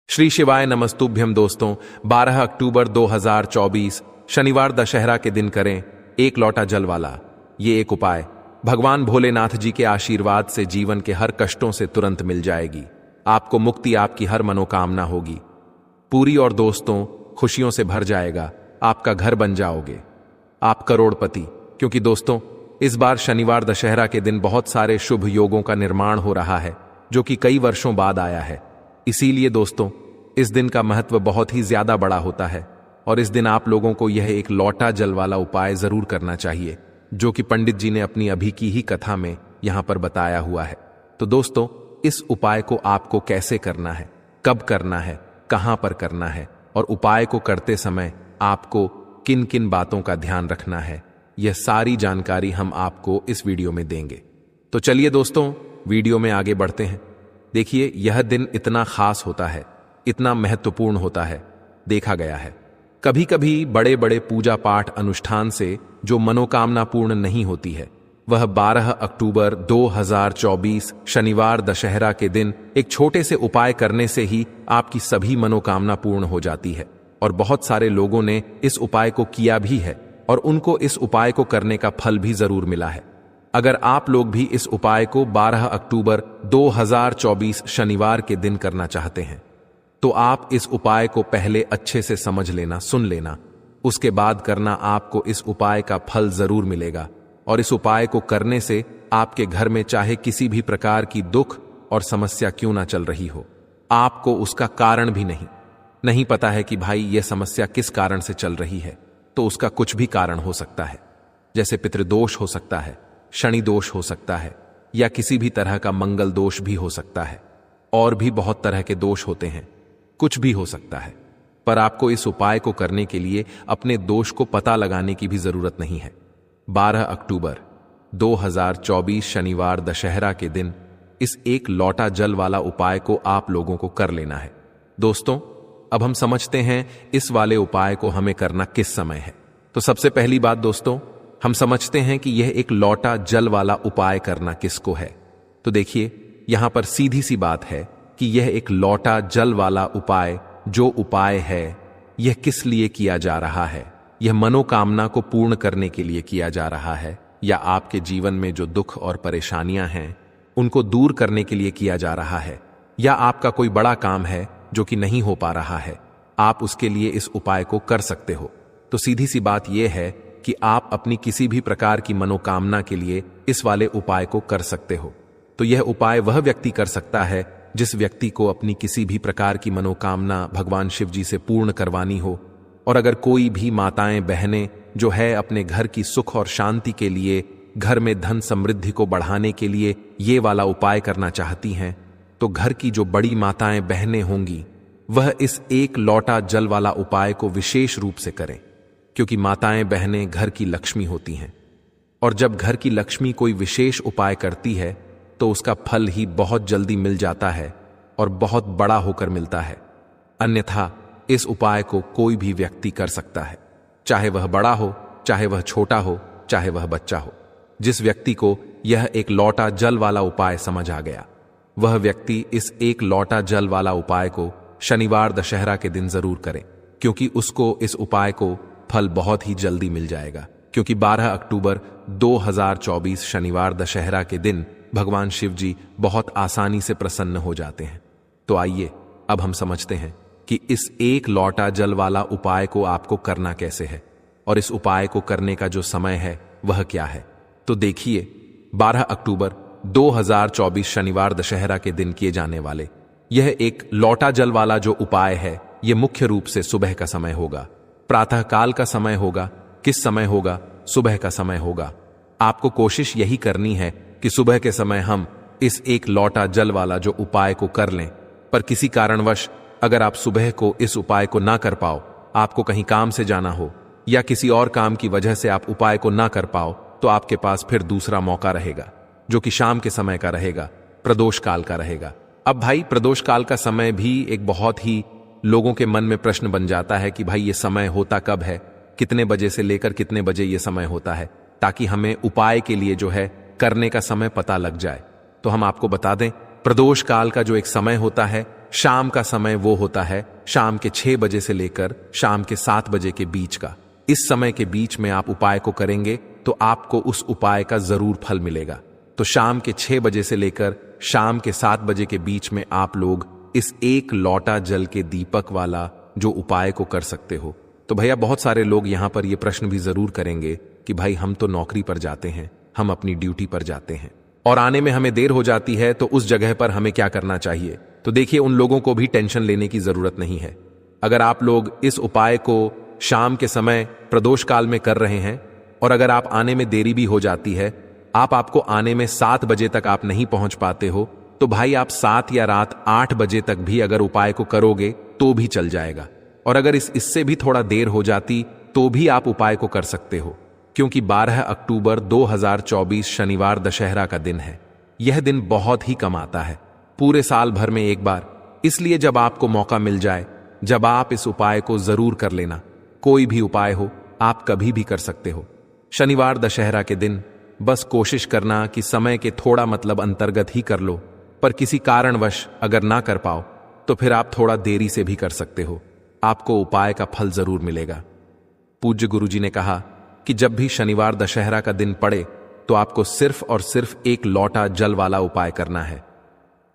श्री शिवाय नमस्तुभ्यम दोस्तों। 12 अक्टूबर 2024 शनिवार दशहरा के दिन करें एक लौटा जल वाला ये एक उपाय। भगवान भोलेनाथ जी के आशीर्वाद से जीवन के हर कष्टों से तुरंत मिल जाएगी। आपको मुक्ति, आपकी हर मनोकामना होगी पूरी और दोस्तों खुशियों से भर जाएगा। आपका घर बन जाओगे, आप करोड़पति। क्योंकि दोस्तों इस बार शनिवार दशहरा के दिन बहुत सारे शुभ योगों का निर्माण हो रहा है जो कि कई वर्षों बाद आया है। इसीलिए दोस्तों इस दिन का महत्व बहुत ही ज्यादा बड़ा होता है और इस दिन आप लोगों को यह एक लौटा जल वाला उपाय जरूर करना चाहिए जो कि पंडित जी ने अपनी अभी की ही कथा में यहां पर बताया हुआ है। तो दोस्तों इस उपाय को आपको कैसे करना है, कब करना है, कहां पर करना है और उपाय को करते समय आपको किन किन बातों का ध्यान रखना है, यह सारी जानकारी हम आपको इस वीडियो में देंगे। तो चलिए दोस्तों वीडियो में आगे बढ़ते हैं। देखिए यह दिन इतना खास होता है, इतना महत्वपूर्ण होता है। देखा गया है कभी कभी बड़े बड़े पूजा पाठ अनुष्ठान से जो मनोकामना पूर्ण नहीं होती है वह 12 अक्टूबर 2024 शनिवार दशहरा के दिन एक छोटे से उपाय करने से ही आपकी सभी मनोकामना पूर्ण हो जाती है। और बहुत सारे लोगों ने इस उपाय को किया भी है और उनको इस उपाय को करने का फल भी जरूर मिला है। अगर आप लोग भी इस उपाय को 12 अक्टूबर 2024 शनिवार के दिन करना चाहते हैं तो आप इस उपाय को पहले अच्छे से समझ लेना, सुन लेना, उसके बाद करना। आपको इस उपाय का फल जरूर मिलेगा और इस उपाय को करने से आपके घर में चाहे किसी भी प्रकार की दुख और समस्या क्यों ना चल रही हो, आपको उसका कारण भी नहीं पता है कि भाई यह समस्या किस कारण से चल रही है, तो उसका कुछ भी कारण हो सकता है। जैसे पितृदोष हो सकता है, शनि दोष हो सकता है या किसी भी तरह का मंगल दोष भी हो सकता है और भी बहुत तरह के दोष होते हैं, कुछ भी हो सकता है। पर आपको इस उपाय को करने के लिए अपने दोष को पता लगाने की भी जरूरत नहीं है। 12 अक्टूबर 2024 शनिवार दशहरा के दिन इस एक लौटा जल वाला उपाय को आप लोगों को कर लेना है। दोस्तों अब हम समझते हैं इस वाले उपाय को हमें करना किस समय है। तो सबसे पहली बात दोस्तों हम समझते हैं कि यह एक लौटा जल वाला उपाय करना किसको है। तो देखिए यहां पर सीधी सी बात है कि यह एक लौटा जल वाला उपाय जो उपाय है यह किस लिए किया जा रहा है। यह मनोकामना को पूर्ण करने के लिए किया जा रहा है या आपके जीवन में जो दुख और परेशानियां हैं उनको दूर करने के लिए किया जा रहा है, या आपका कोई बड़ा काम है जो कि नहीं हो पा रहा है, आप उसके लिए इस उपाय को कर सकते हो। तो सीधी सी बात यह है कि आप अपनी किसी भी प्रकार की मनोकामना के लिए इस वाले उपाय को कर सकते हो। तो यह उपाय वह व्यक्ति कर सकता है जिस व्यक्ति को अपनी किसी भी प्रकार की मनोकामना भगवान शिव जी से पूर्ण करवानी हो। और अगर कोई भी माताएं बहनें जो है अपने घर की सुख और शांति के लिए, घर में धन समृद्धि को बढ़ाने के लिए ये वाला उपाय करना चाहती हैं, तो घर की जो बड़ी माताएं बहनें होंगी वह इस एक लौटा जल वाला उपाय को विशेष रूप से करें। क्योंकि माताएं बहनें घर की लक्ष्मी होती हैं और जब घर की लक्ष्मी कोई विशेष उपाय करती है तो उसका फल ही बहुत जल्दी मिल जाता है और बहुत बड़ा होकर मिलता है। अन्यथा इस उपाय को कोई भी व्यक्ति कर सकता है, चाहे वह बड़ा हो, चाहे वह छोटा हो, चाहे वह बच्चा हो। जिस व्यक्ति को यह एक लौटा जल वाला उपाय समझ आ गया वह व्यक्ति इस एक लौटा जल वाला उपाय को शनिवार दशहरा के दिन जरूर करें, क्योंकि उसको इस उपाय को फल बहुत ही जल्दी मिल जाएगा। क्योंकि 12 अक्टूबर 2024 शनिवार दशहरा के दिन भगवान शिव जी बहुत आसानी से प्रसन्न हो जाते हैं। तो आइए अब हम समझते हैं कि इस एक लौटा जल वाला उपाय को आपको करना कैसे है और इस उपाय को करने का जो समय है वह क्या है। तो देखिए 12 अक्टूबर 2024 शनिवार दशहरा के दिन किए जाने वाले यह एक लौटा जल वाला जो उपाय है यह मुख्य रूप से सुबह का समय होगा, प्रातः काल का समय होगा। किस समय होगा? सुबह का समय होगा। आपको कोशिश यही करनी है कि सुबह के समय हम इस एक लौटा जल वाला जो उपाय को कर लें। पर किसी कारणवश अगर आप सुबह को इस उपाय को ना कर पाओ, आपको कहीं काम से जाना हो या किसी और काम की वजह से आप उपाय को ना कर पाओ, तो आपके पास फिर दूसरा मौका रहेगा जो कि शाम के समय का रहेगा, प्रदोष काल का रहेगा। अब भाई प्रदोष काल का समय भी एक बहुत ही लोगों के मन में प्रश्न बन जाता है कि भाई ये समय होता कब है, कितने बजे से लेकर कितने बजे ये समय होता है, ताकि हमें उपाय के लिए जो है करने का समय पता लग जाए। तो हम आपको बता दें प्रदोष काल का जो एक समय होता है शाम का समय वो होता है शाम के 6 बजे से लेकर शाम के 7 बजे के बीच का। इस समय के बीच में आप उपाय को करेंगे तो आपको उस उपाय का जरूर फल मिलेगा। तो शाम के 6 बजे से लेकर शाम के 7 बजे के बीच में आप लोग इस 1 लोटा जल के दीपक वाला जो उपाय को कर सकते हो। तो भैया बहुत सारे लोग यहां पर ये प्रश्न भी जरूर करेंगे कि भाई हम तो नौकरी पर जाते हैं, हम अपनी ड्यूटी पर जाते हैं और आने में हमें देर हो जाती है, तो उस जगह पर हमें क्या करना चाहिए? तो देखिए, उन लोगों को भी टेंशन लेने की जरूरत नहीं है। अगर आप लोग इस उपाय को शाम के समय प्रदोष काल में कर रहे हैं और अगर आप आने में देरी भी हो जाती है, आपको आने में 7 बजे तक आप नहीं पहुंच पाते हो, तो भाई आप 7 या रात 8 बजे तक भी अगर उपाय को करोगे तो भी चल जाएगा। और अगर इससे भी थोड़ा देर हो जाती तो भी आप उपाय को कर सकते हो, क्योंकि 12 अक्टूबर 2024 शनिवार दशहरा का दिन है। यह दिन बहुत ही कम आता है, पूरे साल भर में एक बार। इसलिए जब आपको मौका मिल जाए, जब आप इस उपाय को जरूर कर लेना। कोई भी उपाय हो, आप कभी भी कर सकते हो। शनिवार दशहरा के दिन बस कोशिश करना कि समय के थोड़ा मतलब अंतर्गत ही कर लो, पर किसी कारणवश अगर ना कर पाओ तो फिर आप थोड़ा देरी से भी कर सकते हो, आपको उपाय का फल जरूर मिलेगा। पूज्य गुरुजी ने कहा कि जब भी शनिवार दशहरा का दिन पड़े तो आपको सिर्फ और सिर्फ 1 लोटा जल वाला उपाय करना है।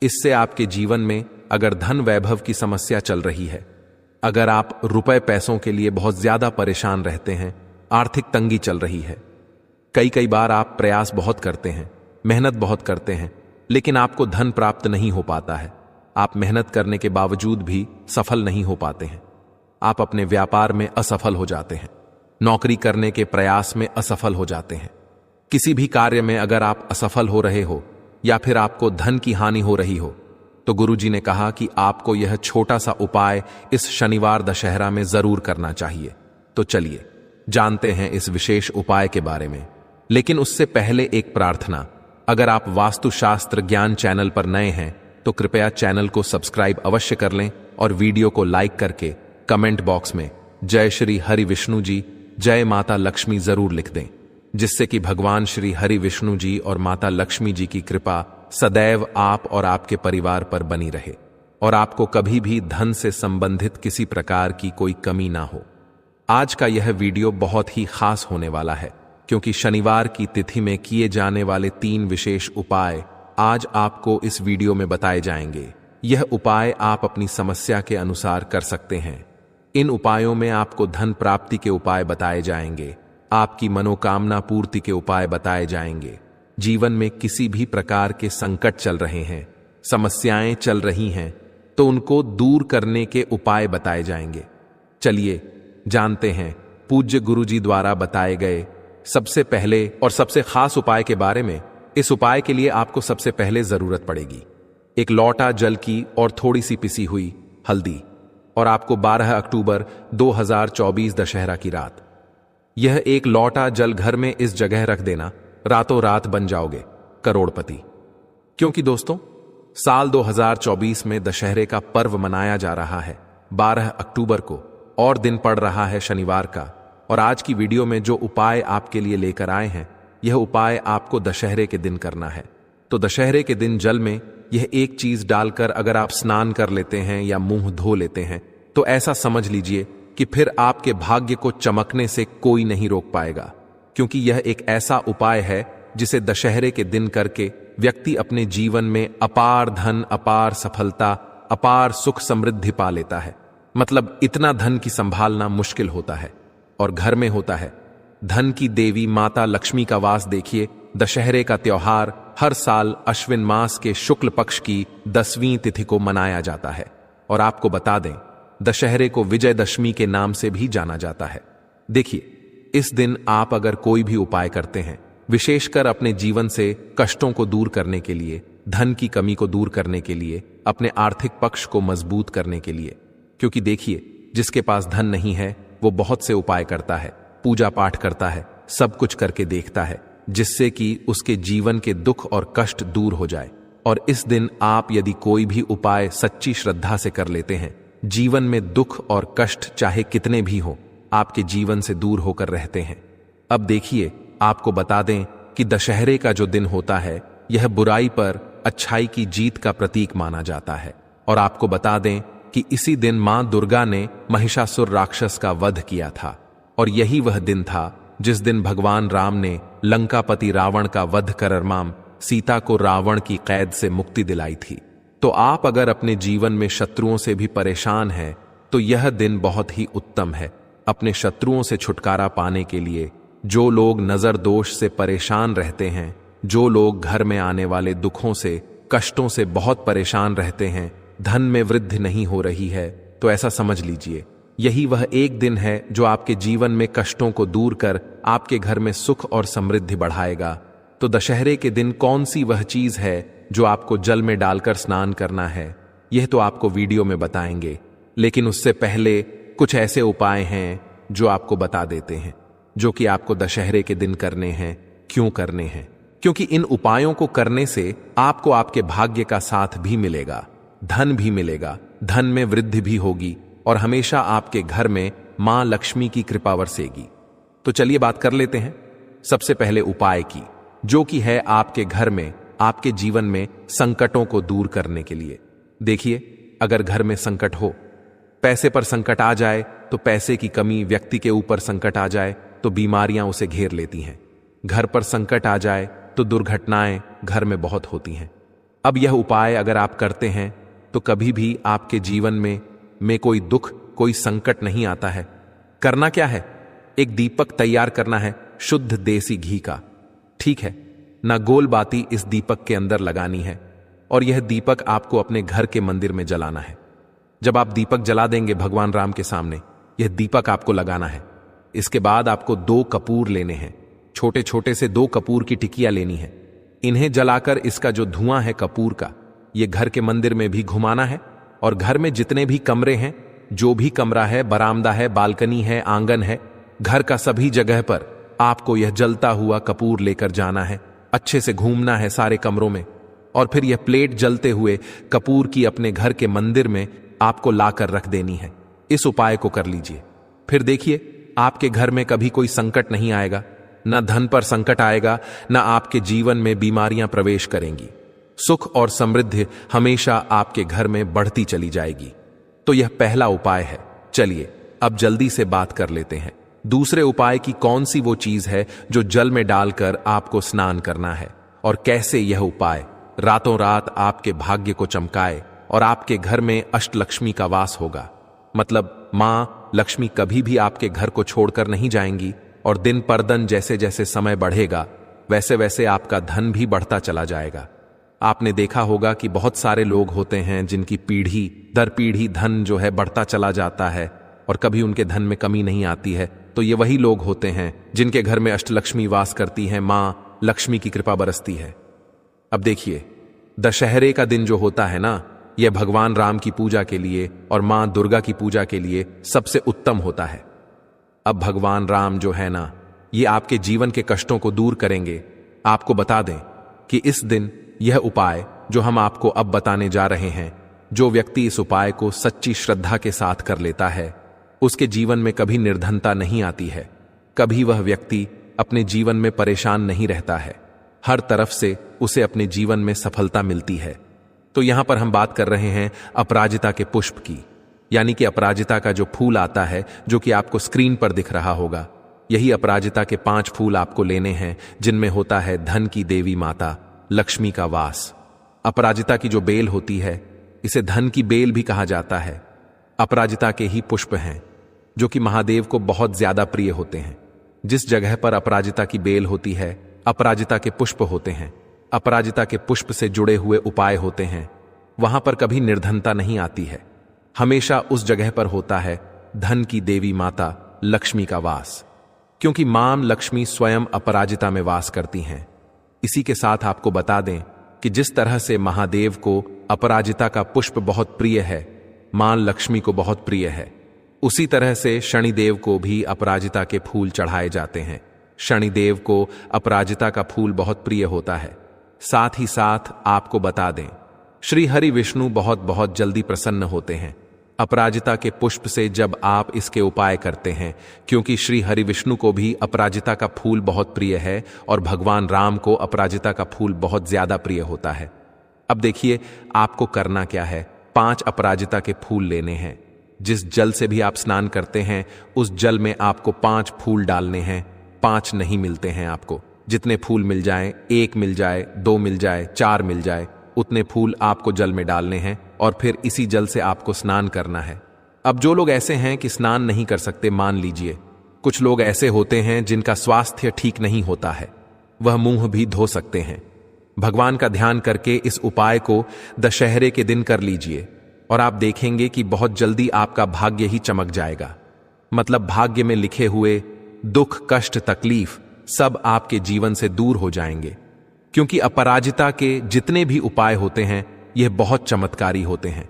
इससे आपके जीवन में अगर धन वैभव की समस्या चल रही है, अगर आप रुपए पैसों के लिए बहुत ज्यादा परेशान रहते हैं, आर्थिक तंगी चल रही है, कई बार आप प्रयास बहुत करते हैं, मेहनत बहुत करते हैं, लेकिन आपको धन प्राप्त नहीं हो पाता है, आप मेहनत करने के बावजूद भी सफल नहीं हो पाते हैं, आप अपने व्यापार में असफल हो जाते हैं, नौकरी करने के प्रयास में असफल हो जाते हैं, किसी भी कार्य में अगर आप असफल हो रहे हो या फिर आपको धन की हानि हो रही हो, तो गुरुजी ने कहा कि आपको यह छोटा सा उपाय इस शनिवार दशहरा में जरूर करना चाहिए। तो चलिए जानते हैं इस विशेष उपाय के बारे में। लेकिन उससे पहले एक प्रार्थना, अगर आप वास्तुशास्त्र ज्ञान चैनल पर नए हैं तो कृपया चैनल को सब्सक्राइब अवश्य कर लें और वीडियो को लाइक करके कमेंट बॉक्स में जय श्री हरि विष्णु जी, जय माता लक्ष्मी जरूर लिख दें, जिससे कि भगवान श्री हरि विष्णु जी और माता लक्ष्मी जी की कृपा सदैव आप और आपके परिवार पर बनी रहे और आपको कभी भी धन से संबंधित किसी प्रकार की कोई कमी ना हो। आज का यह वीडियो बहुत ही खास होने वाला है, क्योंकि शनिवार की तिथि में किए जाने वाले 3 विशेष उपाय आज आपको इस वीडियो में बताए जाएंगे। यह उपाय आप अपनी समस्या के अनुसार कर सकते हैं। इन उपायों में आपको धन प्राप्ति के उपाय बताए जाएंगे, आपकी मनोकामना पूर्ति के उपाय बताए जाएंगे, जीवन में किसी भी प्रकार के संकट चल रहे हैं, समस्याएं चल रही हैं, तो उनको दूर करने के उपाय बताए जाएंगे। चलिए जानते हैं पूज्य गुरुजी द्वारा बताए गए सबसे पहले और सबसे खास उपाय के बारे में। इस उपाय के लिए आपको सबसे पहले जरूरत पड़ेगी 1 लोटा जल की और थोड़ी सी पिसी हुई हल्दी, और आपको 12 अक्टूबर 2024 दशहरा की रात यह 1 लोटा जल घर में इस जगह रख देना, रातों रात बन जाओगे करोड़पति। क्योंकि दोस्तों, साल 2024 में दशहरे का पर्व मनाया जा रहा है 12 अक्टूबर को, और दिन पड़ रहा है शनिवार का। और आज की वीडियो में जो उपाय आपके लिए लेकर आए हैं, यह उपाय आपको दशहरे के दिन करना है। तो दशहरे के दिन जल में यह एक चीज डालकर अगर आप स्नान कर लेते हैं या मुंह धो लेते हैं, तो ऐसा समझ लीजिए कि फिर आपके भाग्य को चमकने से कोई नहीं रोक पाएगा, क्योंकि यह एक ऐसा उपाय है जिसे दशहरे के दिन करके व्यक्ति अपने जीवन में अपार धन, अपार सफलता, अपार सुख समृद्धि पा लेता है। मतलब इतना धन की संभालना मुश्किल होता है और घर में होता है। धन की देवी माता लक्ष्मी का वास देखिए। दशहरे का त्योहार हर साल अश्विन मास के शुक्ल पक्ष की 10वीं तिथि को मनाया जाता है, और आपको बता दें दशहरे को विजयदशमी के नाम से भी जाना जाता है। देखिए, इस दिन आप अगर कोई भी उपाय करते हैं, विशेषकर अपने जीवन से कष्टों को दूर करने के लिए, धन की कमी को दूर करने के लिए, अपने आर्थिक पक्ष को मजबूत करने के लिए, क्योंकि देखिए जिसके पास धन नहीं है वो बहुत से उपाय करता है, पूजा पाठ करता है, सब कुछ करके देखता है जिससे कि उसके जीवन के दुख और कष्ट दूर हो जाए। और इस दिन आप यदि कोई भी उपाय सच्ची श्रद्धा से कर लेते हैं, जीवन में दुख और कष्ट चाहे कितने भी हो, आपके जीवन से दूर होकर रहते हैं। अब देखिए, आपको बता दें कि दशहरे का जो दिन होता है, यह बुराई पर अच्छाई की जीत का प्रतीक माना जाता है। और आपको बता दें कि इसी दिन मां दुर्गा ने महिषासुर राक्षस का वध किया था, और यही वह दिन था जिस दिन भगवान राम ने लंकापति रावण का वध कर मां सीता को रावण की कैद से मुक्ति दिलाई थी। तो आप अगर अपने जीवन में शत्रुओं से भी परेशान हैं तो यह दिन बहुत ही उत्तम है। अपने शत्रुओं से छुटकारा पाने के लिए जो लोग नजर दोष से परेशान रहते हैं, जो लोग घर में आने वाले दुखों से कष्टों से बहुत परेशान रहते हैं, धन में वृद्धि नहीं हो रही है, तो ऐसा समझ लीजिए यही वह एक दिन है जो आपके जीवन में कष्टों को दूर कर आपके घर में सुख और समृद्धि बढ़ाएगा। तो दशहरे के दिन कौन सी वह चीज है जो आपको जल में डालकर स्नान करना है, यह तो आपको वीडियो में बताएंगे, लेकिन उससे पहले कुछ ऐसे उपाय हैं जो आपको बता देते हैं, जो कि आपको दशहरे के दिन करने हैं। क्यों करने हैं? क्योंकि इन उपायों को करने से आपको आपके भाग्य का साथ भी मिलेगा, धन भी मिलेगा, धन में वृद्धि भी होगी और हमेशा आपके घर में मां लक्ष्मी की कृपा बरसेगी। तो चलिए बात कर लेते हैं सबसे पहले उपाय की, जो कि है आपके घर में, आपके जीवन में संकटों को दूर करने के लिए। देखिए, अगर घर में संकट हो, पैसे पर संकट आ जाए तो पैसे की कमी, व्यक्ति के ऊपर संकट आ जाए तो बीमारियां उसे घेर लेती हैं, घर पर संकट आ जाए तो दुर्घटनाएं घर में बहुत होती हैं। अब यह उपाय अगर आप करते हैं तो कभी भी आपके जीवन में कोई दुख, कोई संकट नहीं आता है। करना क्या है? एक दीपक तैयार करना है शुद्ध देसी घी का, ठीक है ना। गोल बाती इस दीपक के अंदर लगानी है और यह दीपक आपको अपने घर के मंदिर में जलाना है। जब आप दीपक जला देंगे भगवान राम के सामने, यह दीपक आपको लगाना है। इसके बाद आपको 2 कपूर लेने हैं, छोटे छोटे से 2 कपूर की टिकियां लेनी है। इन्हें जलाकर इसका जो धुआं है कपूर का, यह घर के मंदिर में भी घुमाना है और घर में जितने भी कमरे हैं, जो भी कमरा है, बरामदा है, बालकनी है, आंगन है, घर का सभी जगह पर आपको यह जलता हुआ कपूर लेकर जाना है। अच्छे से घूमना है सारे कमरों में और फिर यह प्लेट जलते हुए कपूर की अपने घर के मंदिर में आपको लाकर रख देनी है। इस उपाय को कर लीजिए, फिर देखिए आपके घर में कभी कोई संकट नहीं आएगा, न धन पर संकट आएगा, न आपके जीवन में बीमारियां प्रवेश करेंगी। सुख और समृद्धि हमेशा आपके घर में बढ़ती चली जाएगी। तो यह पहला उपाय है। चलिए अब जल्दी से बात कर लेते हैं दूसरे उपाय की। कौन सी वो चीज है जो जल में डालकर आपको स्नान करना है और कैसे यह उपाय रातों रात आपके भाग्य को चमकाए और आपके घर में अष्टलक्ष्मी का वास होगा। मतलब मां लक्ष्मी कभी भी आपके घर को छोड़कर नहीं जाएंगी और दिन पर दिन जैसे जैसे समय बढ़ेगा वैसे वैसे आपका धन भी बढ़ता चला जाएगा। आपने देखा होगा कि बहुत सारे लोग होते हैं जिनकी पीढ़ी दर पीढ़ी धन जो है बढ़ता चला जाता है और कभी उनके धन में कमी नहीं आती है। तो ये वही लोग होते हैं जिनके घर में अष्टलक्ष्मी वास करती हैं, मां लक्ष्मी की कृपा बरसती है। अब देखिए, दशहरे का दिन जो होता है ना, यह भगवान राम की पूजा के लिए और मां दुर्गा की पूजा के लिए सबसे उत्तम होता है। अब भगवान राम जो है ना, ये आपके जीवन के कष्टों को दूर करेंगे। आपको बता दें कि इस दिन यह उपाय जो हम आपको अब बताने जा रहे हैं, जो व्यक्ति इस उपाय को सच्ची श्रद्धा के साथ कर लेता है, उसके जीवन में कभी निर्धनता नहीं आती है, कभी वह व्यक्ति अपने जीवन में परेशान नहीं रहता है, हर तरफ से उसे अपने जीवन में सफलता मिलती है। तो यहां पर हम बात कर रहे हैं अपराजिता के पुष्प की, यानी कि अपराजिता का जो फूल आता है, जो कि आपको स्क्रीन पर दिख रहा होगा। यही अपराजिता के 5 फूल आपको लेने हैं, जिनमें होता है धन की देवी माता लक्ष्मी का वास। अपराजिता की जो बेल होती है, इसे धन की बेल भी कहा जाता है। अपराजिता के ही पुष्प हैं जो कि महादेव को बहुत ज्यादा प्रिय होते हैं। जिस जगह पर अपराजिता की बेल होती है, अपराजिता के पुष्प होते हैं, अपराजिता के पुष्प से जुड़े हुए उपाय होते हैं, वहां पर कभी निर्धनता नहीं आती है। हमेशा उस जगह पर होता है धन की देवी माता लक्ष्मी का वास, क्योंकि मां लक्ष्मी स्वयं अपराजिता में वास करती हैं। इसी के साथ आपको बता दें कि जिस तरह से महादेव को अपराजिता का पुष्प बहुत प्रिय है, मां लक्ष्मी को बहुत प्रिय है, उसी तरह से शनिदेव को भी अपराजिता के फूल चढ़ाए जाते हैं। शनिदेव को अपराजिता का फूल बहुत प्रिय होता है। साथ ही साथ आपको बता दें, श्री हरि विष्णु बहुत बहुत जल्दी प्रसन्न होते हैं अपराजिता के पुष्प से जब आप इसके उपाय करते हैं, क्योंकि श्री हरि विष्णु को भी अपराजिता का फूल बहुत प्रिय है और भगवान राम को अपराजिता का फूल बहुत ज्यादा प्रिय होता है। अब देखिए आपको करना क्या है। 5 अपराजिता के फूल लेने हैं। जिस जल से भी आप स्नान करते हैं उस जल में आपको 5 फूल डालने हैं। 5 नहीं मिलते हैं आपको, जितने फूल मिल जाएं, 1 मिल जाए, 2 मिल जाए, 4 मिल जाए, उतने फूल आपको जल में डालने हैं और फिर इसी जल से आपको स्नान करना है। अब जो लोग ऐसे हैं कि स्नान नहीं कर सकते, मान लीजिए कुछ लोग ऐसे होते हैं जिनका स्वास्थ्य ठीक नहीं होता है, वह मुंह भी धो सकते हैं। भगवान का ध्यान करके इस उपाय को दशहरे के दिन कर लीजिए और आप देखेंगे कि बहुत जल्दी आपका भाग्य ही चमक जाएगा। मतलब भाग्य में लिखे हुए दुख, कष्ट, तकलीफ सब आपके जीवन से दूर हो जाएंगे। क्योंकि अपराजिता के जितने भी उपाय होते हैं यह बहुत चमत्कारी होते हैं।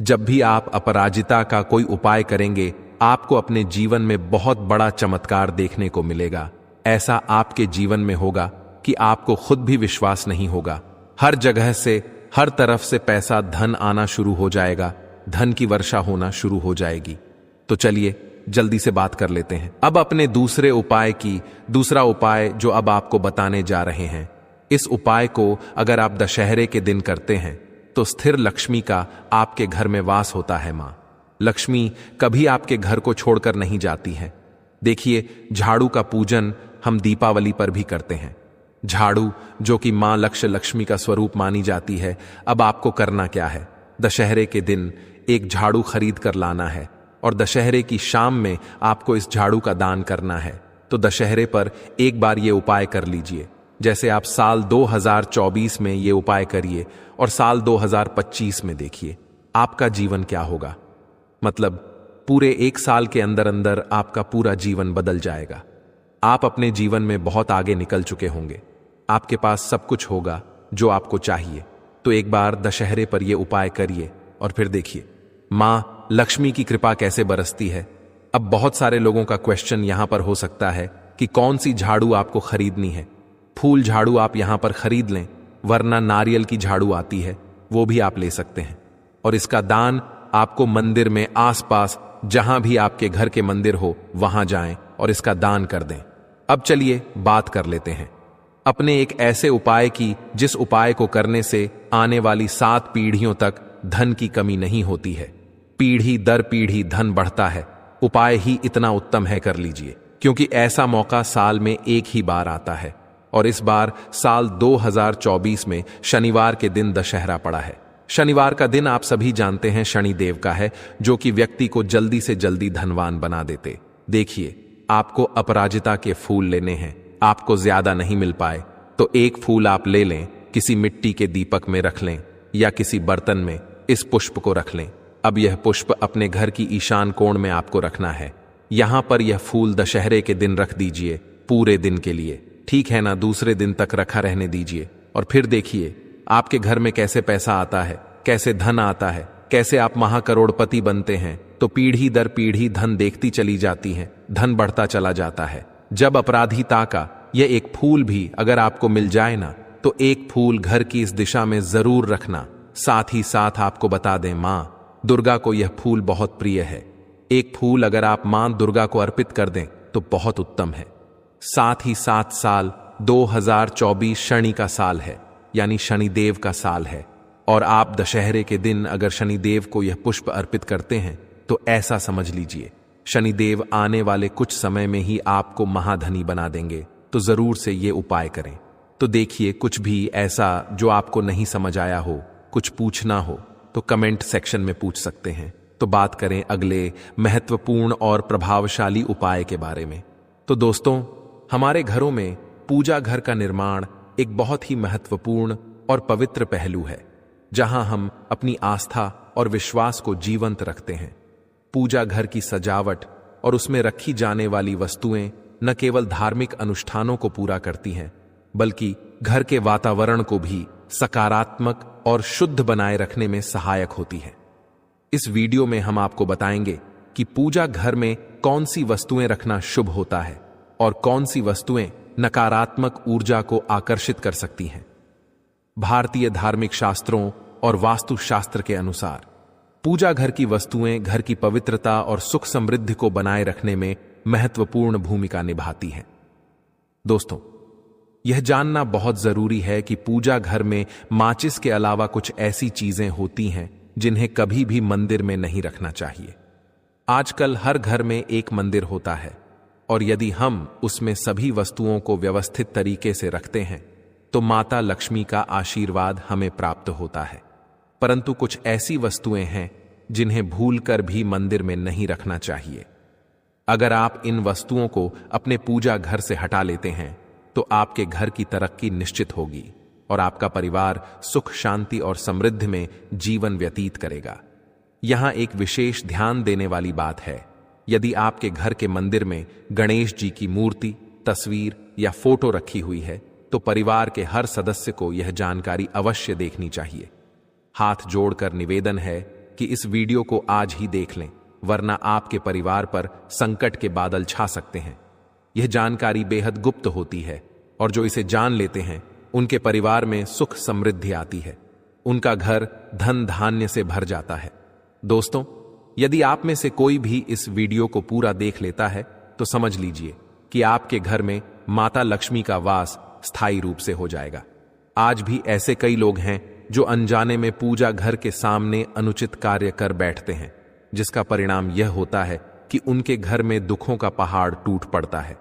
जब भी आप अपराजिता का कोई उपाय करेंगे आपको अपने जीवन में बहुत बड़ा चमत्कार देखने को मिलेगा। ऐसा आपके जीवन में होगा कि आपको खुद भी विश्वास नहीं होगा। हर जगह से, हर तरफ से पैसा, धन आना शुरू हो जाएगा, धन की वर्षा होना शुरू हो जाएगी। तो चलिए जल्दी से बात कर लेते हैं अब अपने दूसरे उपाय की। दूसरा उपाय जो अब आपको बताने जा रहे हैं, इस उपाय को अगर आप दशहरे के दिन करते हैं तो स्थिर लक्ष्मी का आपके घर में वास होता है। मां लक्ष्मी कभी आपके घर को छोड़कर नहीं जाती है। देखिए, झाड़ू का पूजन हम दीपावली पर भी करते हैं। झाड़ू जो कि मां लक्ष्मी का स्वरूप मानी जाती है। अब आपको करना क्या है, दशहरे के दिन एक झाड़ू खरीद कर लाना है और दशहरे की शाम में आपको इस झाड़ू का दान करना है। तो दशहरे पर एक बार ये उपाय कर लीजिए। जैसे आप साल 2024 में ये उपाय करिए और साल 2025 में देखिए आपका जीवन क्या होगा। मतलब पूरे 1 साल के अंदर अंदर आपका पूरा जीवन बदल जाएगा। आप अपने जीवन में बहुत आगे निकल चुके होंगे, आपके पास सब कुछ होगा जो आपको चाहिए। तो एक बार दशहरे पर यह उपाय करिए और फिर देखिए मां लक्ष्मी की कृपा कैसे बरसती है। अब बहुत सारे लोगों का क्वेश्चन यहां पर हो सकता है कि कौन सी झाड़ू आपको खरीदनी है। फूल झाड़ू आप यहां पर खरीद लें, वरना नारियल की झाड़ू आती है, वो भी आप ले सकते हैं। और इसका दान आपको मंदिर में आसपास जहां भी आपके घर के मंदिर हो वहां जाएं और इसका दान कर दें। अब चलिए बात कर लेते हैं अपने एक ऐसे उपाय की जिस उपाय को करने से आने वाली 7 पीढ़ियों तक धन की कमी नहीं होती है। पीढ़ी दर पीढ़ी धन बढ़ता है। उपाय ही इतना उत्तम है, कर लीजिए, क्योंकि ऐसा मौका साल में एक ही बार आता है और इस बार साल 2024 में शनिवार के दिन दशहरा पड़ा है। शनिवार का दिन आप सभी जानते हैं शनिदेव का है, जो कि व्यक्ति को जल्दी से जल्दी धनवान बना देते। देखिए, आपको अपराजिता के फूल लेने हैं। आपको ज्यादा नहीं मिल पाए तो एक फूल आप ले लें, किसी मिट्टी के दीपक में रख लें या किसी बर्तन में इस पुष्प को रख लें। अब यह पुष्प अपने घर की ईशान कोण में आपको रखना है। यहां पर यह फूल दशहरे के दिन रख दीजिए, पूरे दिन के लिए, ठीक है ना। दूसरे दिन तक रखा रहने दीजिए और फिर देखिए आपके घर में कैसे पैसा आता है, कैसे धन आता है, कैसे आप महाकरोड़पति बनते हैं। तो पीढ़ी दर पीढ़ी धन देखती चली जाती है, धन बढ़ता चला जाता है। जब अपराधिता का यह एक फूल भी अगर आपको मिल जाए ना, तो एक फूल घर की इस दिशा में जरूर रखना। साथ ही साथ आपको बता दें, मां दुर्गा को यह फूल बहुत प्रिय है। एक फूल अगर आप मां दुर्गा को अर्पित कर दें तो बहुत उत्तम है। साथ ही साथ साल 2024 शनि का साल है, यानी शनिदेव का साल है। और आप दशहरे के दिन अगर शनिदेव को यह पुष्प अर्पित करते हैं तो ऐसा समझ लीजिए शनिदेव आने वाले कुछ समय में ही आपको महाधनी बना देंगे। तो जरूर से ये उपाय करें। तो देखिए, कुछ भी ऐसा जो आपको नहीं समझ आया हो, कुछ पूछना हो तो कमेंट सेक्शन में पूछ सकते हैं। तो बात करें अगले महत्वपूर्ण और प्रभावशाली उपाय के बारे में। तो दोस्तों, हमारे घरों में पूजा घर का निर्माण एक बहुत ही महत्वपूर्ण और पवित्र पहलू है, जहां हम अपनी आस्था और विश्वास को जीवंत रखते हैं। पूजा घर की सजावट और उसमें रखी जाने वाली वस्तुएं न केवल धार्मिक अनुष्ठानों को पूरा करती हैं, बल्कि घर के वातावरण को भी सकारात्मक और शुद्ध बनाए रखने में सहायक होती है। इस वीडियो में हम आपको बताएंगे कि पूजा घर में कौन सी वस्तुएं रखना शुभ होता है और कौन सी वस्तुएं नकारात्मक ऊर्जा को आकर्षित कर सकती हैं। भारतीय धार्मिक शास्त्रों और वास्तुशास्त्र के अनुसार पूजा घर की वस्तुएं घर की पवित्रता और सुख समृद्धि को बनाए रखने में महत्वपूर्ण भूमिका निभाती हैं। दोस्तों, यह जानना बहुत जरूरी है कि पूजा घर में माचिस के अलावा कुछ ऐसी चीजें होती हैं जिन्हें कभी भी मंदिर में नहीं रखना चाहिए। आजकल हर घर में एक मंदिर होता है, और यदि हम उसमें सभी वस्तुओं को व्यवस्थित तरीके से रखते हैं तो माता लक्ष्मी का आशीर्वाद हमें प्राप्त होता है। परंतु कुछ ऐसी वस्तुएं हैं जिन्हें भूलकर भी मंदिर में नहीं रखना चाहिए। अगर आप इन वस्तुओं को अपने पूजा घर से हटा लेते हैं तो आपके घर की तरक्की निश्चित होगी और आपका परिवार सुख, शांति और समृद्धि में जीवन व्यतीत करेगा। यहां एक विशेष ध्यान देने वाली बात है, यदि आपके घर के मंदिर में गणेश जी की मूर्ति, तस्वीर या फोटो रखी हुई है तो परिवार के हर सदस्य को यह जानकारी अवश्य देखनी चाहिए। हाथ जोड़कर निवेदन है कि इस वीडियो को आज ही देख लें, वरना आपके परिवार पर संकट के बादल छा सकते हैं। यह जानकारी बेहद गुप्त होती है और जो इसे जान लेते हैं उनके परिवार में सुख समृद्धि आती है, उनका घर धन धान्य से भर जाता है। दोस्तों, यदि आप में से कोई भी इस वीडियो को पूरा देख लेता है तो समझ लीजिए कि आपके घर में माता लक्ष्मी का वास स्थायी रूप से हो जाएगा। आज भी ऐसे कई लोग हैं जो अनजाने में पूजा घर के सामने अनुचित कार्य कर बैठते हैं, जिसका परिणाम यह होता है कि उनके घर में दुखों का पहाड़ टूट पड़ता है।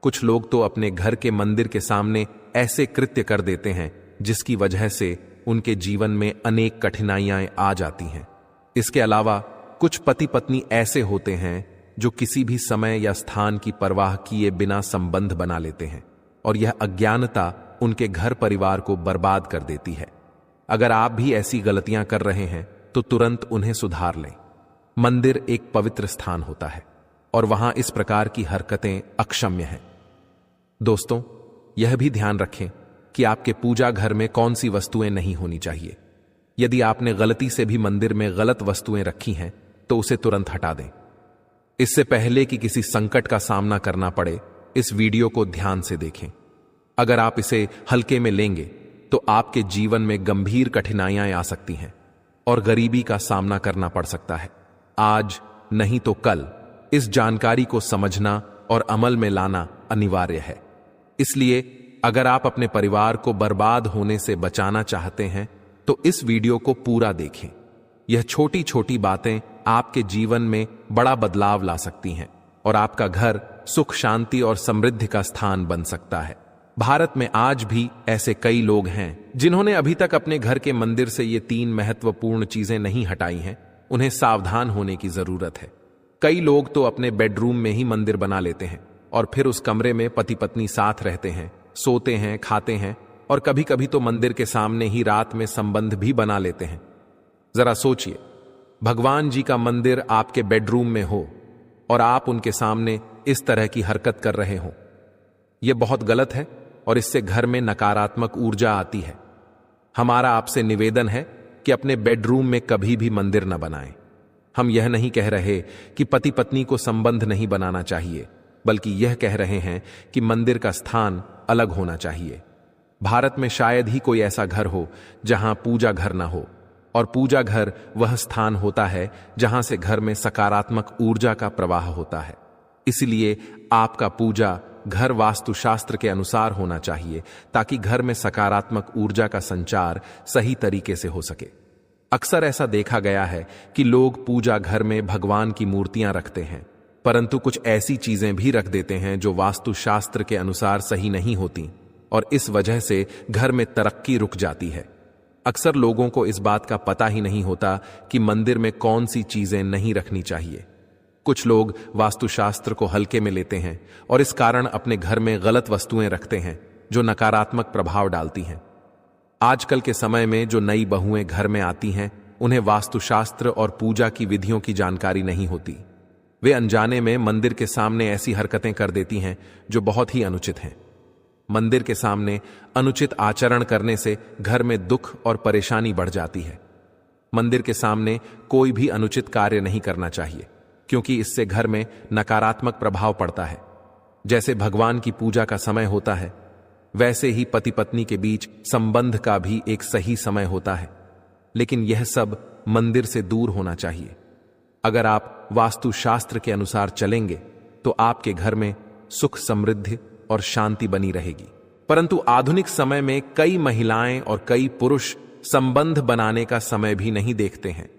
कुछ लोग तो अपने घर के मंदिर के सामने ऐसे कृत्य कर देते हैं जिसकी वजह से उनके जीवन में अनेक कठिनाइयां आ जाती हैं। इसके अलावा कुछ पति पत्नी ऐसे होते हैं जो किसी भी समय या स्थान की परवाह किए बिना संबंध बना लेते हैं और यह अज्ञानता उनके घर परिवार को बर्बाद कर देती है। अगर आप भी ऐसी गलतियां कर रहे हैं तो तुरंत उन्हें सुधार लें। मंदिर एक पवित्र स्थान होता है और वहां इस प्रकार की हरकतें अक्षम्य हैं। दोस्तों, यह भी ध्यान रखें कि आपके पूजा घर में कौन सी वस्तुएं नहीं होनी चाहिए। यदि आपने गलती से भी मंदिर में गलत वस्तुएं रखी हैं तो उसे तुरंत हटा दें। इससे पहले कि किसी संकट का सामना करना पड़े, इस वीडियो को ध्यान से देखें। अगर आप इसे हल्के में लेंगे तो आपके जीवन में गंभीर कठिनाइयां आ सकती हैं और गरीबी का सामना करना पड़ सकता है। आज नहीं तो कल इस जानकारी को समझना और अमल में लाना अनिवार्य है। इसलिए अगर आप अपने परिवार को बर्बाद होने से बचाना चाहते हैं तो इस वीडियो को पूरा देखें। यह छोटी छोटी बातें आपके जीवन में बड़ा बदलाव ला सकती हैं और आपका घर सुख, शांति और समृद्धि का स्थान बन सकता है। भारत में आज भी ऐसे कई लोग हैं जिन्होंने अभी तक अपने घर के मंदिर से ये 3 महत्वपूर्ण चीजें नहीं हटाई हैं। उन्हें सावधान होने की जरूरत है। कई लोग तो अपने बेडरूम में ही मंदिर बना लेते हैं और फिर उस कमरे में पति पत्नी साथ रहते हैं, सोते हैं, खाते हैं और कभी कभी तो मंदिर के सामने ही रात में संबंध भी बना लेते हैं। जरा सोचिए, भगवान जी का मंदिर आपके बेडरूम में हो और आप उनके सामने इस तरह की हरकत कर रहे हो। यह बहुत गलत है और इससे घर में नकारात्मक ऊर्जा आती है। हमारा आपसे निवेदन है कि अपने बेडरूम में कभी भी मंदिर न बनाएं। हम यह नहीं कह रहे कि पति पत्नी को संबंध नहीं बनाना चाहिए, बल्कि यह कह रहे हैं कि मंदिर का स्थान अलग होना चाहिए। भारत में शायद ही कोई ऐसा घर हो जहां पूजा घर न हो, और पूजा घर वह स्थान होता है जहां से घर में सकारात्मक ऊर्जा का प्रवाह होता है। इसलिए आपका पूजा घर वास्तुशास्त्र के अनुसार होना चाहिए ताकि घर में सकारात्मक ऊर्जा का संचार सही तरीके से हो सके। अक्सर ऐसा देखा गया है कि लोग पूजा घर में भगवान की मूर्तियां रखते हैं, परंतु कुछ ऐसी चीजें भी रख देते हैं जो वास्तुशास्त्र के अनुसार सही नहीं होती और इस वजह से घर में तरक्की रुक जाती है। अक्सर लोगों को इस बात का पता ही नहीं होता कि मंदिर में कौन सी चीजें नहीं रखनी चाहिए। कुछ लोग वास्तुशास्त्र को हल्के में लेते हैं और इस कारण अपने घर में गलत वस्तुएं रखते हैं जो नकारात्मक प्रभाव डालती हैं। आजकल के समय में जो नई बहुएं घर में आती हैं, उन्हें वास्तुशास्त्र और पूजा की विधियों की जानकारी नहीं होती। वे अनजाने में मंदिर के सामने ऐसी हरकतें कर देती हैं जो बहुत ही अनुचित हैं। मंदिर के सामने अनुचित आचरण करने से घर में दुख और परेशानी बढ़ जाती है। मंदिर के सामने कोई भी अनुचित कार्य नहीं करना चाहिए, क्योंकि इससे घर में नकारात्मक प्रभाव पड़ता है। जैसे भगवान की पूजा का समय होता है, वैसे ही पति पत्नी के बीच संबंध का भी एक सही समय होता है, लेकिन यह सब मंदिर से दूर होना चाहिए। अगर आप वास्तुशास्त्र के अनुसार चलेंगे तो आपके घर में सुख, समृद्धि और शांति बनी रहेगी। परंतु आधुनिक समय में कई महिलाएं और कई पुरुष संबंध बनाने का समय भी नहीं देखते हैं।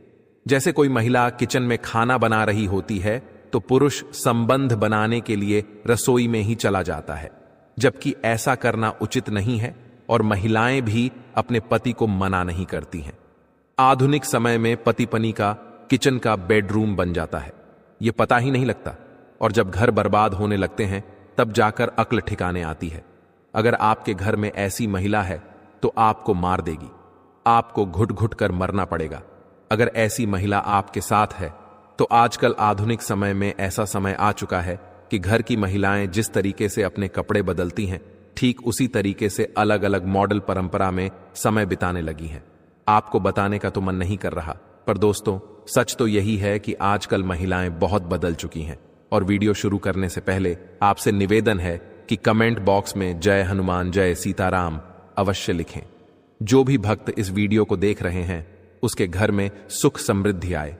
जैसे कोई महिला किचन में खाना बना रही होती है तो पुरुष संबंध बनाने के लिए रसोई में ही चला जाता है, जबकि ऐसा करना उचित नहीं है और महिलाएं भी अपने पति को मना नहीं करती हैं। आधुनिक समय में पति पत्नी का किचन का बेडरूम बन जाता है, यह पता ही नहीं लगता, और जब घर बर्बाद होने लगते हैं तब जाकर अक्ल ठिकाने आती है। अगर आपके घर में ऐसी महिला है तो आपको मार देगी, आपको घुट घुट कर मरना पड़ेगा। अगर ऐसी महिला आपके साथ है तो आजकल आधुनिक समय में ऐसा समय आ चुका है कि घर की महिलाएं जिस तरीके से अपने कपड़े बदलती हैं, ठीक उसी तरीके से अलग अलग मॉडल परंपरा में समय बिताने लगी हैं। आपको बताने का तो मन नहीं कर रहा, पर दोस्तों सच तो यही है कि आजकल महिलाएं बहुत बदल चुकी हैं। और वीडियो शुरू करने से पहले आपसे निवेदन है कि कमेंट बॉक्स में जय हनुमान जय सीताराम अवश्य लिखें। जो भी भक्त इस वीडियो को देख रहे हैं उसके घर में सुख समृद्धि आए,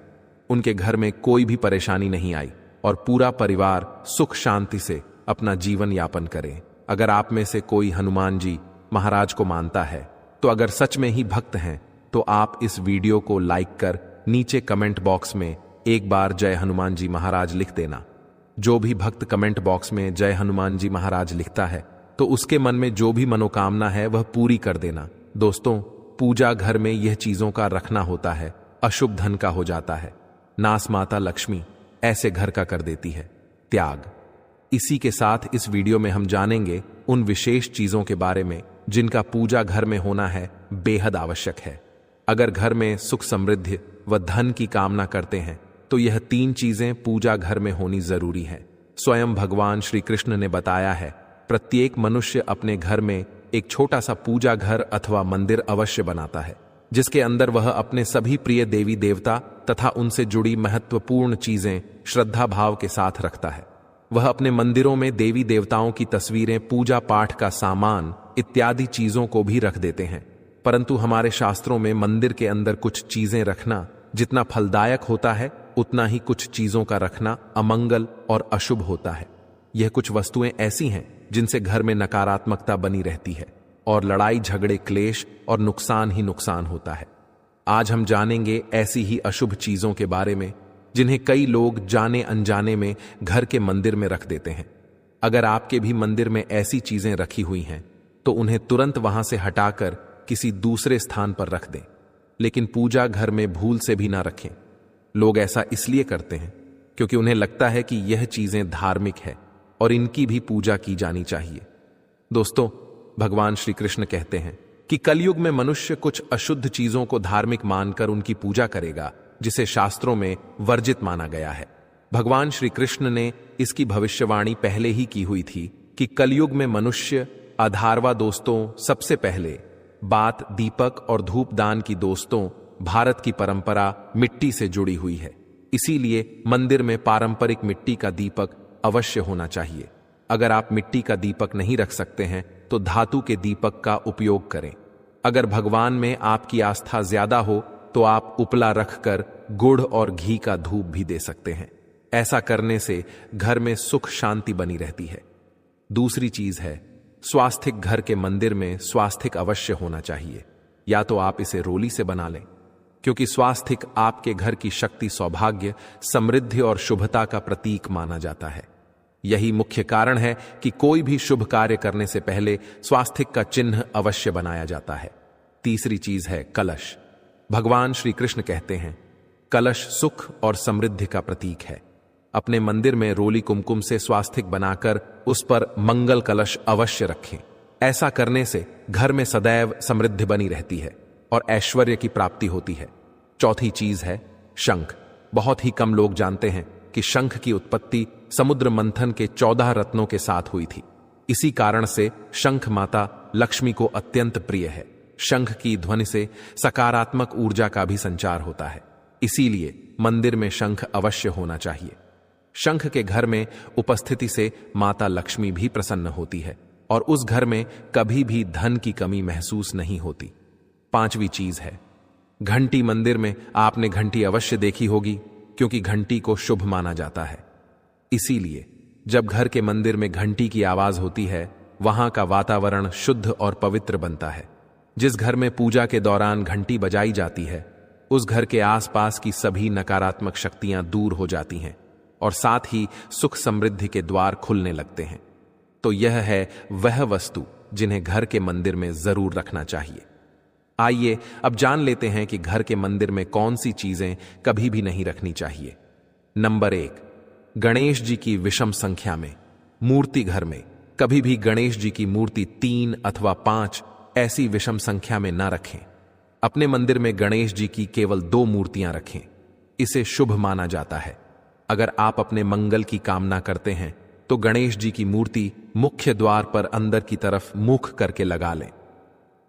उनके घर में कोई भी परेशानी नहीं आई और पूरा परिवार सुख शांति से अपना जीवन यापन करे। अगर आप में से कोई हनुमान जी महाराज को मानता है तो अगर सच में ही भक्त हैं तो आप इस वीडियो को लाइक कर नीचे कमेंट बॉक्स में एक बार जय हनुमान जी महाराज लिख देना। जो भी भक्त कमेंट बॉक्स में जय हनुमान जी महाराज लिखता है तो उसके मन में जो भी मनोकामना है वह पूरी कर देना। दोस्तों, पूजा घर में यह चीजों का रखना होता है, अशुभ धन का हो जाता है। नास माता लक्ष्मी ऐसे घर का कर देती है त्याग। इसी के साथ इस वीडियो में हम जानेंगे उन विशेष चीजों के बारे में जिनका पूजा घर में होना है बेहद आवश्यक है। अगर घर में सुख समृद्धि व धन की कामना करते हैं तो यह 3 चीजें पूजा घर में होनी जरूरी है। स्वयं भगवान श्री कृष्ण ने बताया है, प्रत्येक मनुष्य अपने घर में एक छोटा सा पूजा घर अथवा मंदिर अवश्य बनाता है, जिसके अंदर वह अपने सभी प्रिय देवी देवता तथा उनसे जुड़ी महत्वपूर्ण चीजें श्रद्धा भाव के साथ रखता है। वह अपने मंदिरों में देवी देवताओं की तस्वीरें, पूजा पाठ का सामान इत्यादि चीजों को भी रख देते हैं। परंतु हमारे शास्त्रों में मंदिर के अंदर कुछ चीजें रखना जितना फलदायक होता है उतना ही कुछ चीजों का रखना अमंगल और अशुभ होता है। यह कुछ वस्तुएं ऐसी हैं जिनसे घर में नकारात्मकता बनी रहती है और लड़ाई झगड़े क्लेश और नुकसान ही नुकसान होता है। आज हम जानेंगे ऐसी ही अशुभ चीजों के बारे में जिन्हें कई लोग जाने अनजाने में घर के मंदिर में रख देते हैं। अगर आपके भी मंदिर में ऐसी चीजें रखी हुई हैं तो उन्हें तुरंत वहां से हटाकर किसी दूसरे स्थान पर रख दें, लेकिन पूजा घर में भूल से भी ना रखें। लोग ऐसा इसलिए करते हैं क्योंकि उन्हें लगता है कि यह चीजें धार्मिक है और इनकी भी पूजा की जानी चाहिए। दोस्तों, भगवान श्री कृष्ण कहते हैं कि कलयुग में मनुष्य कुछ अशुद्ध चीजों को धार्मिक मानकर उनकी पूजा करेगा, जिसे शास्त्रों में वर्जित माना गया है। भगवान श्री कृष्ण ने इसकी भविष्यवाणी पहले ही की हुई थी कि कलयुग में मनुष्य अधारवा। दोस्तों, सबसे पहले बात दीपक और धूप दान की। दोस्तों, भारत की परंपरा मिट्टी से जुड़ी हुई है, इसीलिए मंदिर में पारंपरिक मिट्टी का दीपक अवश्य होना चाहिए। अगर आप मिट्टी का दीपक नहीं रख सकते हैं तो धातु के दीपक का उपयोग करें। अगर भगवान में आपकी आस्था ज्यादा हो तो आप उपला रखकर गुड़ और घी का धूप भी दे सकते हैं। ऐसा करने से घर में सुख शांति बनी रहती है। दूसरी चीज है, स्वास्थिक। घर के मंदिर में स्वास्थिक अवश्य होना चाहिए, या तो आप इसे रोली से बना लें, क्योंकि स्वास्थिक आपके घर की शक्ति, सौभाग्य, समृद्धि और शुभता का प्रतीक माना जाता है। यही मुख्य कारण है कि कोई भी शुभ कार्य करने से पहले स्वास्थिक का चिन्ह अवश्य बनाया जाता है। तीसरी चीज है कलश। भगवान श्री कृष्ण कहते हैं, कलश सुख और समृद्धि का प्रतीक है। अपने मंदिर में रोली कुमकुम से स्वास्थिक बनाकर उस पर मंगल कलश अवश्य रखें। ऐसा करने से घर में सदैव समृद्धि बनी रहती है और ऐश्वर्य की प्राप्ति होती है। चौथी चीज है शंख। बहुत ही कम लोग जानते हैं कि शंख की उत्पत्ति समुद्र मंथन के 14 रत्नों के साथ हुई थी। इसी कारण से शंख माता लक्ष्मी को अत्यंत प्रिय है। शंख की ध्वनि से सकारात्मक ऊर्जा का भी संचार होता है, इसीलिए मंदिर में शंख अवश्य होना चाहिए। शंख के घर में उपस्थिति से माता लक्ष्मी भी प्रसन्न होती है और उस घर में कभी भी धन की कमी महसूस नहीं होती। पांचवी चीज है घंटी। मंदिर में आपने घंटी अवश्य देखी होगी, क्योंकि घंटी को शुभ माना जाता है। इसीलिए जब घर के मंदिर में घंटी की आवाज होती है, वहां का वातावरण शुद्ध और पवित्र बनता है। जिस घर में पूजा के दौरान घंटी बजाई जाती है, उस घर के आसपास की सभी नकारात्मक शक्तियां दूर हो जाती हैं और साथ ही सुख समृद्धि के द्वार खुलने लगते हैं। तो यह है वह वस्तु जिन्हें घर के मंदिर में जरूर रखना चाहिए। आइए अब जान लेते हैं कि घर के मंदिर में कौन सी चीजें कभी भी नहीं रखनी चाहिए। नंबर 1, गणेश जी की विषम संख्या में मूर्ति। घर में कभी भी गणेश जी की मूर्ति 3 अथवा 5 ऐसी विषम संख्या में ना रखें। अपने मंदिर में गणेश जी की केवल 2 मूर्तियां रखें। इसे शुभ माना जाता है। अगर आप अपने मंगल की कामना करते हैं तो गणेश जी की मूर्ति मुख्य द्वार पर अंदर की तरफ मुख करके लगा लें।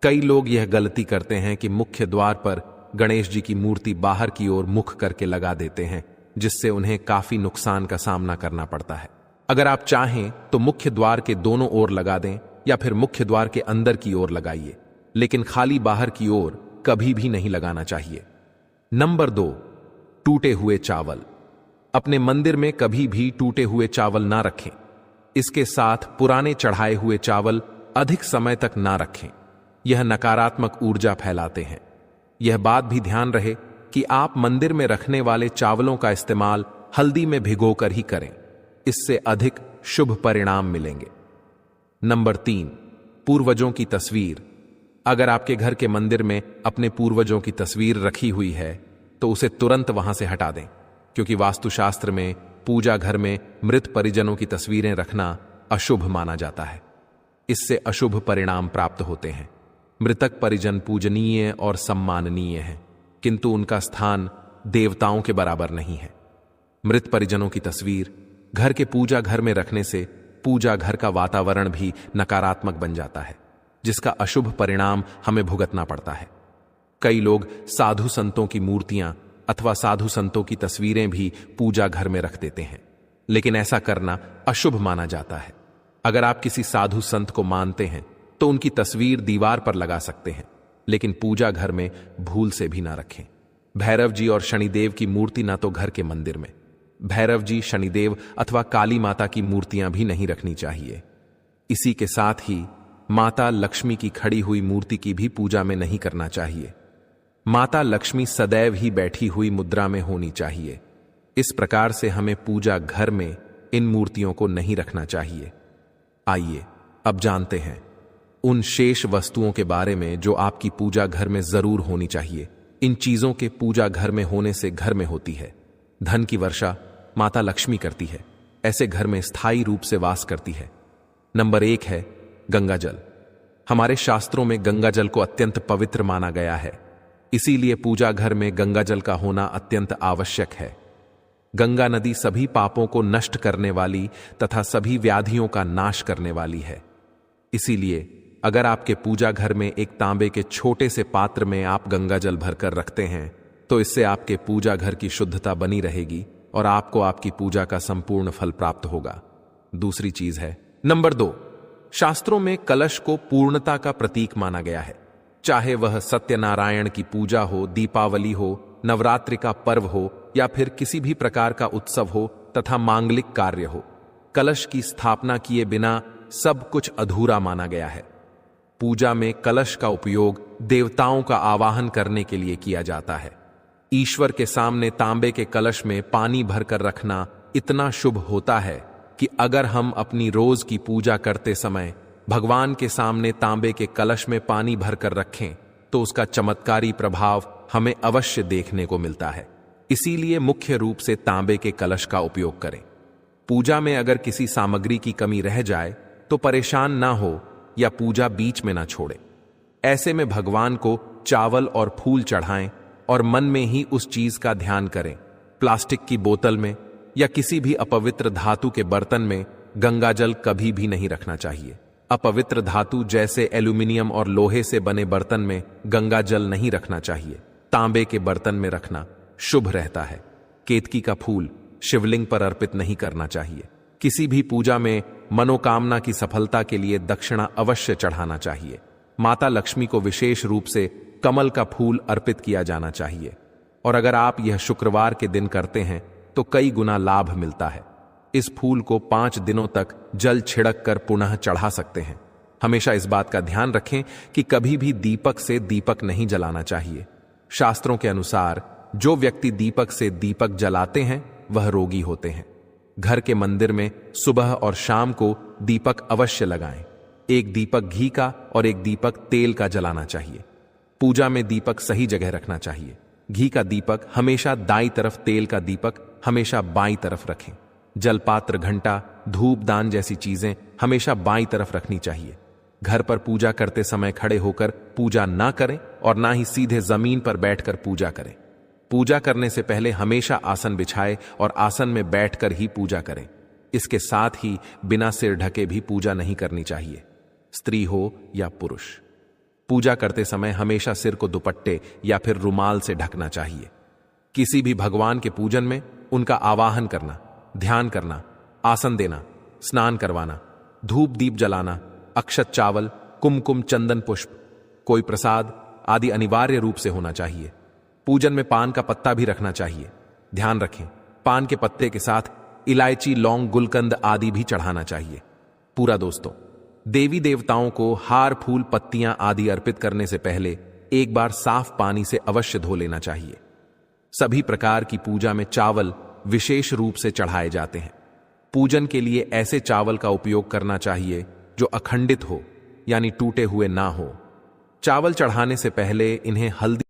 कई लोग यह गलती करते हैं कि मुख्य द्वार पर गणेश जी की मूर्ति बाहर की ओर मुख करके लगा देते हैं, जिससे उन्हें काफी नुकसान का सामना करना पड़ता है। अगर आप चाहें तो मुख्य द्वार के दोनों ओर लगा दें या फिर मुख्य द्वार के अंदर की ओर लगाइए, लेकिन खाली बाहर की ओर कभी भी नहीं लगाना चाहिए। नंबर 2, टूटे हुए चावल। अपने मंदिर में कभी भी टूटे हुए चावल ना रखें। इसके साथ पुराने चढ़ाए हुए चावल अधिक समय तक ना रखें। यह नकारात्मक ऊर्जा फैलाते हैं। यह बात भी ध्यान रहे कि आप मंदिर में रखने वाले चावलों का इस्तेमाल हल्दी में भिगोकर ही करें। इससे अधिक शुभ परिणाम मिलेंगे। नंबर 3, पूर्वजों की तस्वीर। अगर आपके घर के मंदिर में अपने पूर्वजों की तस्वीर रखी हुई है तो उसे तुरंत वहां से हटा दें, क्योंकि वास्तुशास्त्र में पूजा घर में मृत परिजनों की तस्वीरें रखना अशुभ माना जाता है। इससे अशुभ परिणाम प्राप्त होते हैं। मृतक परिजन पूजनीय और सम्माननीय हैं, किंतु उनका स्थान देवताओं के बराबर नहीं है। मृत परिजनों की तस्वीर घर के पूजा घर में रखने से पूजा घर का वातावरण भी नकारात्मक बन जाता है, जिसका अशुभ परिणाम हमें भुगतना पड़ता है। कई लोग साधु संतों की मूर्तियां अथवा साधु संतों की तस्वीरें भी पूजा घर में रख देते हैं, लेकिन ऐसा करना अशुभ माना जाता है। अगर आप किसी साधु संत को मानते हैं तो उनकी तस्वीर दीवार पर लगा सकते हैं, लेकिन पूजा घर में भूल से भी ना रखें। भैरव जी और शनिदेव की मूर्ति ना तो घर के मंदिर में। भैरव जी, शनिदेव अथवा काली माता की मूर्तियां भी नहीं रखनी चाहिए। इसी के साथ ही माता लक्ष्मी की खड़ी हुई मूर्ति की भी पूजा में नहीं करना चाहिए। माता लक्ष्मी सदैव ही बैठी हुई मुद्रा में होनी चाहिए। इस प्रकार से हमें पूजा घर में इन मूर्तियों को नहीं रखना चाहिए। आइए अब जानते हैं उन शेष वस्तुओं के बारे में जो आपकी पूजा घर में जरूर होनी चाहिए। इन चीजों के पूजा घर में होने से घर में होती है धन की वर्षा माता लक्ष्मी करती है, ऐसे घर में स्थायी रूप से वास करती है। नंबर 1 है गंगा जल। हमारे शास्त्रों में गंगा जल को अत्यंत पवित्र माना गया है, इसीलिए पूजा घर में गंगा जल का होना अत्यंत आवश्यक है। गंगा नदी सभी पापों को नष्ट करने वाली तथा सभी व्याधियों का नाश करने वाली है। इसीलिए अगर आपके पूजा घर में एक तांबे के छोटे से पात्र में आप गंगा जल भरकर रखते हैं तो इससे आपके पूजा घर की शुद्धता बनी रहेगी और आपको आपकी पूजा का संपूर्ण फल प्राप्त होगा। दूसरी चीज है नंबर 2, शास्त्रों में कलश को पूर्णता का प्रतीक माना गया है। चाहे वह सत्यनारायण की पूजा हो, दीपावली हो, नवरात्रि का पर्व हो या फिर किसी भी प्रकार का उत्सव हो तथा मांगलिक कार्य हो, कलश की स्थापना किए बिना सब कुछ अधूरा माना गया है। पूजा में कलश का उपयोग देवताओं का आवाहन करने के लिए किया जाता है। ईश्वर के सामने तांबे के कलश में पानी भरकर रखना इतना शुभ होता है कि अगर हम अपनी रोज की पूजा करते समय भगवान के सामने तांबे के कलश में पानी भरकर रखें तो उसका चमत्कारी प्रभाव हमें अवश्य देखने को मिलता है। इसीलिए मुख्य रूप से तांबे के कलश का उपयोग करें। पूजा में अगर किसी सामग्री की कमी रह जाए तो परेशान ना हो या पूजा बीच में ना छोड़े। ऐसे में भगवान को चावल और फूल चढ़ाएं और मन में ही उस चीज का ध्यान करें। प्लास्टिक की बोतल में या किसी भी अपवित्र धातु के बर्तन में गंगा जल कभी भी नहीं रखना चाहिए। अपवित्र धातु जैसे एल्यूमिनियम और लोहे से बने बर्तन में गंगा जल नहीं रखना चाहिए। तांबे के बर्तन में रखना शुभ रहता है। केतकी का फूल शिवलिंग पर अर्पित नहीं करना चाहिए। किसी भी पूजा में मनोकामना की सफलता के लिए दक्षिणा अवश्य चढ़ाना चाहिए। माता लक्ष्मी को विशेष रूप से कमल का फूल अर्पित किया जाना चाहिए और अगर आप यह शुक्रवार के दिन करते हैं तो कई गुना लाभ मिलता है। इस फूल को 5 दिनों तक जल छिड़क कर पुनः चढ़ा सकते हैं। हमेशा इस बात का ध्यान रखें कि कभी भी दीपक से दीपक नहीं जलाना चाहिए। शास्त्रों के अनुसार जो व्यक्ति दीपक से दीपक जलाते हैं वह रोगी होते हैं। घर के मंदिर में सुबह और शाम को दीपक अवश्य लगाएं। एक दीपक घी का और एक दीपक तेल का जलाना चाहिए। पूजा में दीपक सही जगह रखना चाहिए। घी का दीपक हमेशा दाईं तरफ, तेल का दीपक हमेशा बाईं तरफ रखें। जलपात्र, घंटा, धूपदान जैसी चीजें हमेशा बाईं तरफ रखनी चाहिए। घर पर पूजा करते समय खड़े होकर पूजा ना करें और ना ही सीधे जमीन पर बैठकर पूजा करें। पूजा करने से पहले हमेशा आसन बिछाए और आसन में बैठकर ही पूजा करें। इसके साथ ही बिना सिर ढके भी पूजा नहीं करनी चाहिए, स्त्री हो या पुरुष। पूजा करते समय हमेशा सिर को दुपट्टे या फिर रुमाल से ढकना चाहिए। किसी भी भगवान के पूजन में उनका आवाहन करना, ध्यान करना, आसन देना, स्नान करवाना, धूप दीप जलाना, अक्षत चावल, कुमकुम, चंदन पुष्प, कोई प्रसाद आदि अनिवार्य रूप से होना चाहिए। पूजन में पान का पत्ता भी रखना चाहिए। ध्यान रखें, पान के पत्ते के साथ इलायची, लौंग, गुलकंद आदि भी चढ़ाना चाहिए। पूरा दोस्तों, देवी देवताओं को हार, फूल, पत्तियां आदि अर्पित करने से पहले एक बार साफ पानी से अवश्य धो लेना चाहिए। सभी प्रकार की पूजा में चावल विशेष रूप से चढ़ाए जाते हैं। पूजन के लिए ऐसे चावल का उपयोग करना चाहिए जो अखंडित हो, यानी टूटे हुए ना हो। चावल चढ़ाने से पहले इन्हें हल्दी